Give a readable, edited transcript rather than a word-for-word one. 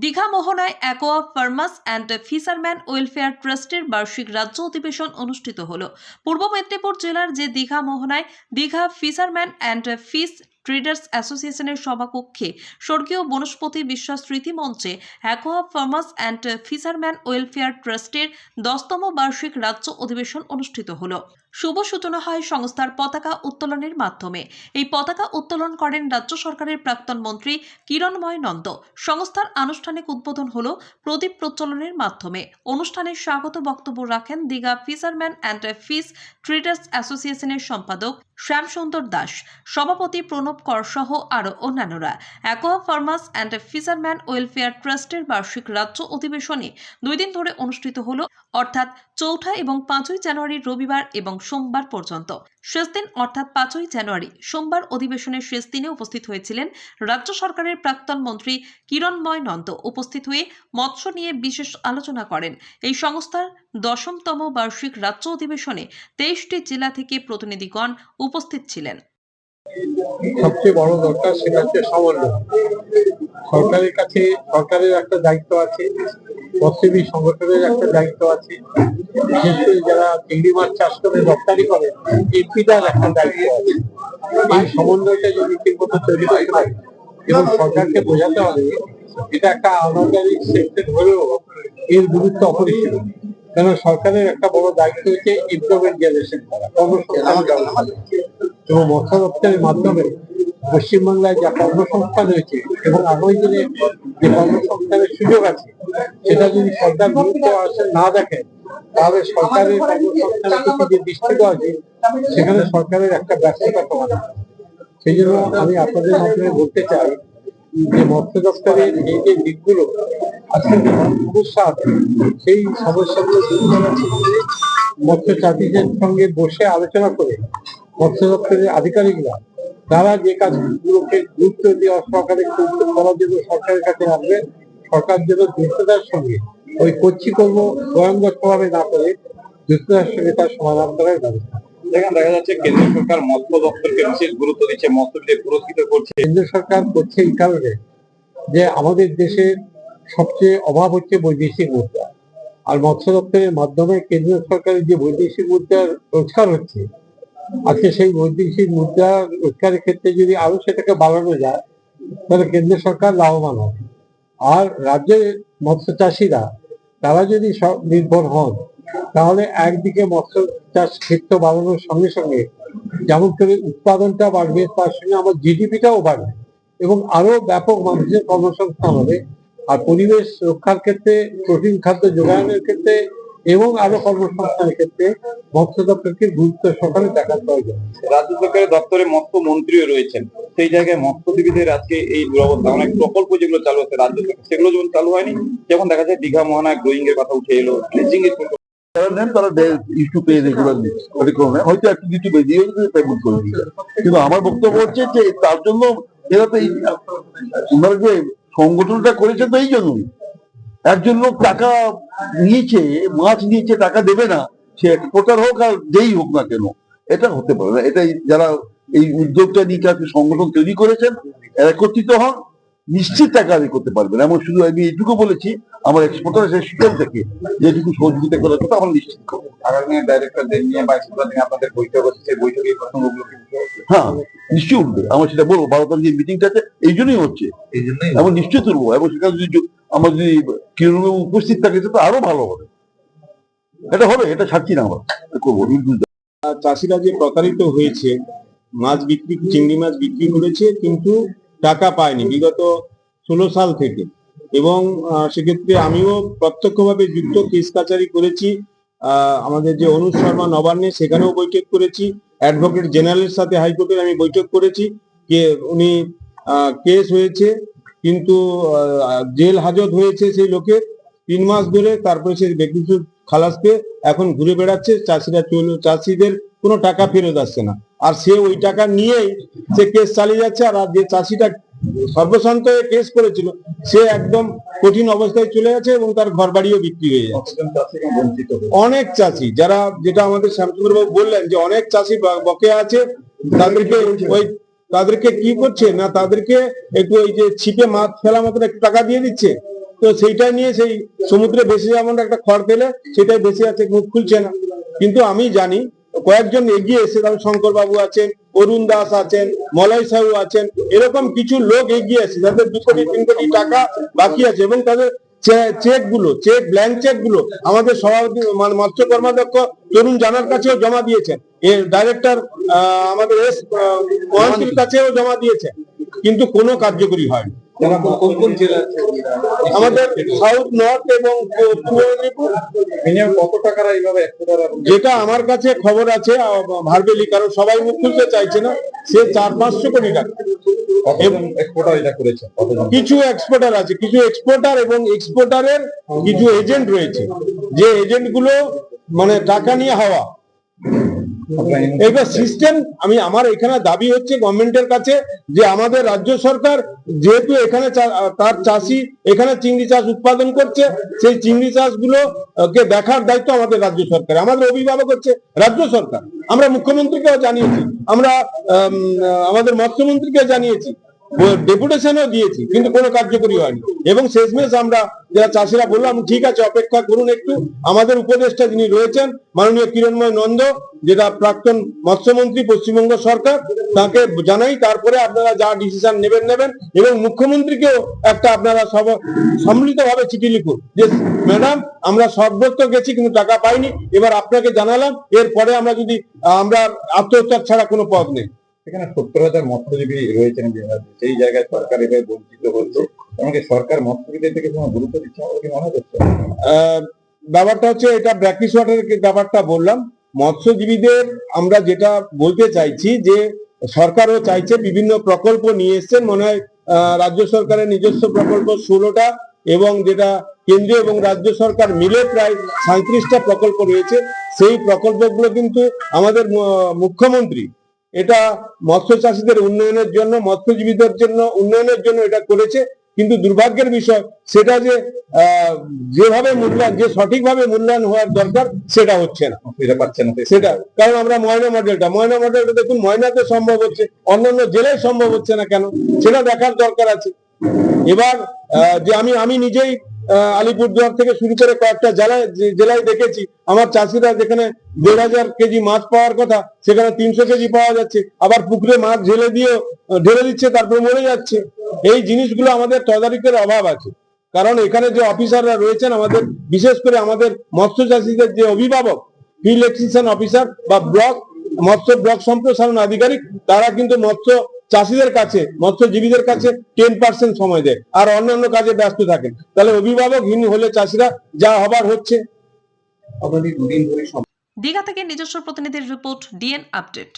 দীঘা মোহনায় aqua farmers and fisherman welfare ট্রাস্টের বার্ষিক রাজ্য অধিবেশন অনুষ্ঠিত হল। পূর্ব মেদিনীপুর জেলার যে দীঘা মোহনায় Digha fisherman and fish traders অ্যাসোসিয়েশনের সভাকক্ষে স্বর্গীয় বনস্পতি বিশ্বাস স্মৃতি মঞ্চে aqua farmers and fisherman welfare ট্রাস্টের 10তম বার্ষিক রাজ্য অধিবেশন অনুষ্ঠিত হল। শুভ সূচনা হয় সংস্থার পতাকা উত্তোলনের মাধ্যমে। এই পতাকা উত্তোলন করেন রাজ্য সরকারের প্রাক্তন মন্ত্রী কিরণময় নন্দ। সংস্থার আনুষ্ঠানিক উদ্বোধন হল প্রদীপ প্রজ্বলনের মাধ্যমে। অনুষ্ঠানে স্বাগত বক্তব্য রাখেন Digha fisherman and fish traders অ্যাসোসিয়েশনের সম্পাদক শ্যামসুন্দর দাস, সভাপতি প্রণব কর সহ আরও অন্যান্যরা। Aqua farmers and fisherman welfare ট্রাস্টের বার্ষিক রাজ্য অধিবেশনে 2 দিন ধরে অনুষ্ঠিত হল, অর্থাৎ 4 এবং 5 জানুয়ারি রবিবার এবং সোমবার পর্যন্ত। শেষ দিন অর্থাৎ 5 জানুয়ারি সোমবার অধিবেশনের শেষ দিনে উপস্থিত হয়েছিলেন রাজ্য সরকারের প্রাক্তন মন্ত্রী কিরণময় নন্দ। উপস্থিত হয়ে মৎস্য নিয়ে বিশেষ আলোচনা করেন। এই সংস্থার 10তম বার্ষিক রাজ্য অধিবেশনে 23টি জেলা থেকে প্রতিনিধিগণ উপস্থিত ছিলেন। সবচেয়ে বড় দরকার সেটা হচ্ছে সমন্বয়। সরকারের কাছে সরকারের একটা দায়িত্ব আছে, মৎস্যজীবী সংগঠনের একটা দায়িত্ব আছে, বিশেষ করে যারা চিংড়ি মাছ চাষ করে রপ্তানি করে এমপিটার একটা দায়িত্ব আছে। এই সমন্বয়টা যদি ঠিক মতো তৈরি করতে পারে এবং সরকারকে বোঝাতে হবে এটা একটা আনঅর্গানিক সেক্টর হলেও এর গুরুত্ব অপরিসীম। কেন সরকারের একটা বড় দায়িত্ব হচ্ছে এমপ্লয়মেন্ট জেনারেশন করা, কর্মসংস্থান এবং মৎস্য দপ্তরের মাধ্যমে পশ্চিমবাংলায় যা কর্মসংস্থান হয়েছে এবং আগামী দিনে যে কর্মসংস্থানের সুযোগ আছে সেটা যদি সরকার গুরুত্ব না দেখে তাহলে সরকারের কর্মসংস্থানের প্রতি যে দৃষ্টি দেওয়া আছে সেখানে সরকারের একটা ব্যর্থতা প্রমাণ হয়। সেই জন্য আমি আপনাদের মাধ্যমে বলতে চাই যে মৎস্য দপ্তরের এই যে দিকগুলো আজকে যে সমস্যা আছে সেই সমস্যাগুলো দূর করার ক্ষেত্রে মৎস্য চাষিদের সঙ্গে বসে আলোচনা করে মৎস্য দপ্তরের আধিকারিকরা তারা যে কাজগুলোকে গুরুত্ব দিয়ে সরকারের করার জন্য সরকারের কাছে আসবে, সরকার যেন দ্রুততার সঙ্গে ওই করছি করবো স্বয়ংবদ্ধভাবে না করে দ্রুততার সঙ্গে তার সমাধান করার ব্যবস্থা। দেখা যাচ্ছে কেন্দ্র সরকার মৎস্য দপ্তরকে বিশেষ গুরুত্ব দিচ্ছে, মৎস্যবিদের পুরস্কৃত করছে। কেন্দ্র সরকার করছে এই কারণে যে আমাদের দেশের সবচেয়ে অভাব হচ্ছে বৈদেশিক মুদ্রা, আর মৎস্য দপ্তরের মাধ্যমে কেন্দ্রীয় সরকারের যে বৈদেশিক মুদ্রার রোজগার হচ্ছে আজকে সেই বৈদেশিক মুদ্রা রোজগারের ক্ষেত্রে যদি আরো সেটাকে বাড়ানো যায় তাহলে কেন্দ্র সরকার লাভবান হবে। আর রাজ্যের মৎস্য চাষিরা তারা যদি নির্ভর হন তাহলে একদিকে মৎস্য চাষ ক্ষেত্র বাড়ানোর সঙ্গে সঙ্গে যেমন করে উৎপাদনটা বাড়বে তার সঙ্গে আমার জিডিপিটাও বাড়বে এবং আরো ব্যাপক মানুষের কর্মসংস্থান হবে। আর পরিবেশ রক্ষার ক্ষেত্রে, প্রোটিন খাদ্য যোগানের ক্ষেত্রে এবং আরো কর্মসংস্থানের ক্ষেত্রে মৎস্য দপ্তরকে গুরুত্ব সহকারে দেখার প্রয়োজন। রাজ্য সরকারের দপ্তরে মৎস্য মন্ত্রীও রয়েছেন, সেই জায়গায় মৎস্যজীবীদের আজকে এই দুরবস্থা। অনেক প্রকল্প যেগুলো চালু হচ্ছে রাজ্য সরকার সেগুলো যেমন চালু হয়নি, যেমন দেখা যায় দীঘা মোহনায় গ্রোয়িং এর কথা উঠে এলো, ফিশিং এর হয়তো একটু কিছু বেরিয়ে পেমেন্ট করে দিচ্ছে, কিন্তু আমার বক্তব্য হচ্ছে যে তার জন্য এরা তো ওনারা যে সংগঠনটা করেছে তো এই জন্যই। একজন লোক টাকা নিয়েছে, মাছ নিয়েছে, টাকা দেবে না, সে এক্সপোর্টার হোক আর যেই হোক না কেন, এটা হতে পারে না। এটাই যারা এই উদ্যোগটা নিয়ে সংগঠন তৈরি করেছেন একত্রিত হন, নিশ্চিত টাকা আদায় করতে পারবেন। এমন শুধু আমি এইটুকু বলেছি আমার এক্সপোর্টার সেখান থেকে যেটুকু সহযোগিতা করার কথা আমরা নিশ্চিত করবো। আগামী ডাইরেক্টরদের নিয়ে বা আপনাদের বৈঠক হচ্ছে, সেই বৈঠকে প্রসঙ্গগুলো হ্যাঁ নিশ্চয়ই উঠবে, আমরা সেটা বলবো। 12 তারিখ যে মিটিংটা আছে এই জন্যই হচ্ছে, এমন নিশ্চয়ই তুলবো এবং সেখানে যদি আমার যদি কিরণ উপস্থিত থাকে তো আরো ভালো হবে। এটা হবে, এটা ছাড়ছি না, আমরা করবো। চাষিরা যে প্রতারিত হয়েছে, মাছ বিক্রি, চিংড়ি মাছ বিক্রি করেছে কিন্তু টাকা পায়নি বিগত 16 সাল থেকে, এবং সেক্ষেত্রে আমিও প্রত্যক্ষভাবে যুক্ত, কেস কাচারি করেছি। আমাদের যে অনুজ শর্মা নবান্নে সেখানেও বৈঠক করেছি, অ্যাডভোকেট জেনারেলের সাথে হাইকোর্টের আমি বৈঠক করেছি, যে উনি কেস হয়েছে কিন্তু জেল হাজত হয়েছে সেই লোকের 3 মাস ধরে, তারপরে সে বেকসুর খালাস পেয়ে এখন ঘুরে বেড়াচ্ছে। চাষিদের কোনো টাকা ফেরত আসছে না, আর সে ওই টাকা নিয়েই সে কেস চালিয়ে যাচ্ছে। আর যে চাষিটা সর্বশান্ত হয়ে কেস করেছিল সে একদম কঠিন অবস্থায় চলে গেছে এবং তার ঘর বাড়িও বিক্রি হয়ে যাচ্ছে। অনেক চাষি যারা, যেটা আমাদের শ্যামচন্দ্র বাবু বললেন যে অনেক চাষি বকেয়া আছে, তাদেরকে কি করছে না, তাদেরকে একটু ওই যে ছিপে মাছ ফেলা মতন একটু টাকা দিয়ে দিচ্ছে, তো সেইটা নিয়ে সেই সমুদ্রে ভেসে যেমন একটা খড় পেলে সেটাই ভেসে আছে, মুখ খুলছে না। কিন্তু আমি জানি কয়েকজন এগিয়ে এসে, যেমন শঙ্কর বাবু আছেন, অরুণ দাস আছেন, মলয় সাহু আছেন, এরকম কিছু লোক এগিয়ে এসে যাদের 2 কোটি 3 কোটি টাকা বাকি আছে, এবং তাদের ব্ল্যাঙ্ক চেক গুলো আমাদের সভাপতি মৎস্য কর্মাধ্যক্ষ তরুণ জানার কাছেও জমা দিয়েছেন, এর ডাইরেক্টর আমাদের মহান্তির কাছেও জমা দিয়েছেন, কিন্তু কোনো কার্যকরী হয়নি। কোন কোন জেলা আমাদের সাউথ, নর্থ এবং পূর্ব মেদিনীপুর। মিনিমাম কত টাকার এইভাবে এক্সপোর্টার? যেটা আমার কাছে খবর আছে ভারবেলি, কারণ সবাই মুখ খুলতে চাইছে না, সে 400-500 কোটি টাকা। এক্সপোর্টার এটা করেছে কতজন? কিছু এক্সপোর্টার আছে, কিছু এক্সপোর্টার এবং এক্সপোর্টারের কিছু এজেন্ট রয়েছে, যে এজেন্ট গুলো মানে টাকা নিয়ে হাওয়া। এবার সিস্টেম, আমার এখানে দাবি হচ্ছে গভর্নমেন্টের কাছে যে আমাদের রাজ্য সরকার যেহেতু এখানে তার চাষি এখানে চিংড়ি চাষ উৎপাদন করছে, সেই চিংড়ি চাষ গুলো কে দেখার দায়িত্ব আমাদের রাজ্য সরকার, আমাদের অভিভাবক হচ্ছে রাজ্য সরকার। আমরা মুখ্যমন্ত্রীকেও জানিয়েছি, আমরা আমাদের মৎস্যমন্ত্রীকে জানিয়েছি, ডেপুটেশনও দিয়েছি, কিন্তু কোনো কার্যকরী হয়নি। এবং শেষমেশ আমরা যারা চাষিরা বললাম ঠিক আছে অপেক্ষা করুন একটু, আমাদের উপদেষ্টা যিনি রয়েছেন মাননীয় কিরণময় নন্দ, যেটা প্রাক্তন মৎস্যমন্ত্রী পশ্চিমবঙ্গ সরকার, তাকে জানাই, তারপরে আপনারা যা ডিসিশন নেবেন। এবং মুখ্যমন্ত্রীকেও একটা আপনারা সম্মিলিতভাবে চিঠি লিখুন যে ম্যাডাম আমরা সর্বত্র গেছি কিন্তু টাকা পাইনি, এবার আপনাকে জানালাম, এরপরে আমরা আত্মহত্যার ছাড়া কোনো পথ নেই। এখানে 70,000 মৎস্যজীবী রয়েছেন, সেই জায়গায় সরকার এভাবে বঞ্চিত হচ্ছে, এমনকি সরকার মৎস্যজীবীদের থেকে কোনো গুরুত্ব দিচ্ছে না বলে কি মনে হচ্ছে? ব্যাপারটা হচ্ছে, এটা ব্র্যাকিশ ওয়াটারের ব্যাপারটা বললাম, মৎস্যজীবীদের আমরা যেটা বলতে চাইছি যে সরকারও চাইছে, বিভিন্ন প্রকল্প নিয়ে এসছেন, মনে হয় রাজ্য সরকারের নিজস্ব প্রকল্প 16টা, এবং যেটা কেন্দ্রীয় এবং রাজ্য সরকার মিলে প্রায় 37টা প্রকল্প রয়েছে। সেই প্রকল্পগুলো কিন্তু আমাদের মুখ্যমন্ত্রী এটা মৎস্য চাষীদের উন্নয়নের জন্য, মৎস্যজীবীদের জন্য উন্নয়নের জন্য এটা করেছে, কিন্তু দুর্ভাগ্যের বিষয় সেটা যে যেভাবে মূল্যায়ন, যে সঠিকভাবে মূল্যায়ন হওয়ার দরকার সেটা হচ্ছে না, এটা পাচ্ছে না সেটা। কারণ আমরা ময়না মডেলটা দেখুন, ময়নাতে সম্ভব হচ্ছে, অন্যান্য জেলায় সম্ভব হচ্ছে না কেন, সেটা দেখার দরকার আছে। এবার যে আমি নিজেই আলিপুরদুয়ার থেকে শুরু করে কয়েকটা জেলায় দেখেছি, আমার চাষিরা যেখানে 1,500 কেজি মাছ পাওয়ার কথা সেখানে 300 কেজি পাওয়া যাচ্ছে, আবার পুকুরে মাছ ঢেলে দিচ্ছে, তারপরে মরে যাচ্ছে। এই জিনিসগুলো আমাদের তদারকির অভাব আছে, কারণ এখানে যে অফিসাররা রয়েছেন আমাদের, বিশেষ করে আমাদের মৎস্য চাষীদের যে অভিভাবক, ফিল্ড এক্সটেনশন অফিসার বা মৎস্য ব্লক সম্প্রসারণ আধিকারিক, তারা কিন্তু মৎস্য চাষীদের কাছে, মৎস্যজীবীদের কাছে 10% সময় দেয়, আর অন্যান্য কাজে ব্যস্ত থাকেন। তাহলে অভিভাবকহীন হলে চাষিরা যা হবার হচ্ছে। দীঘা থেকে নিজস্ব প্রতিনিধির রিপোর্ট, ডিএন আপডেট।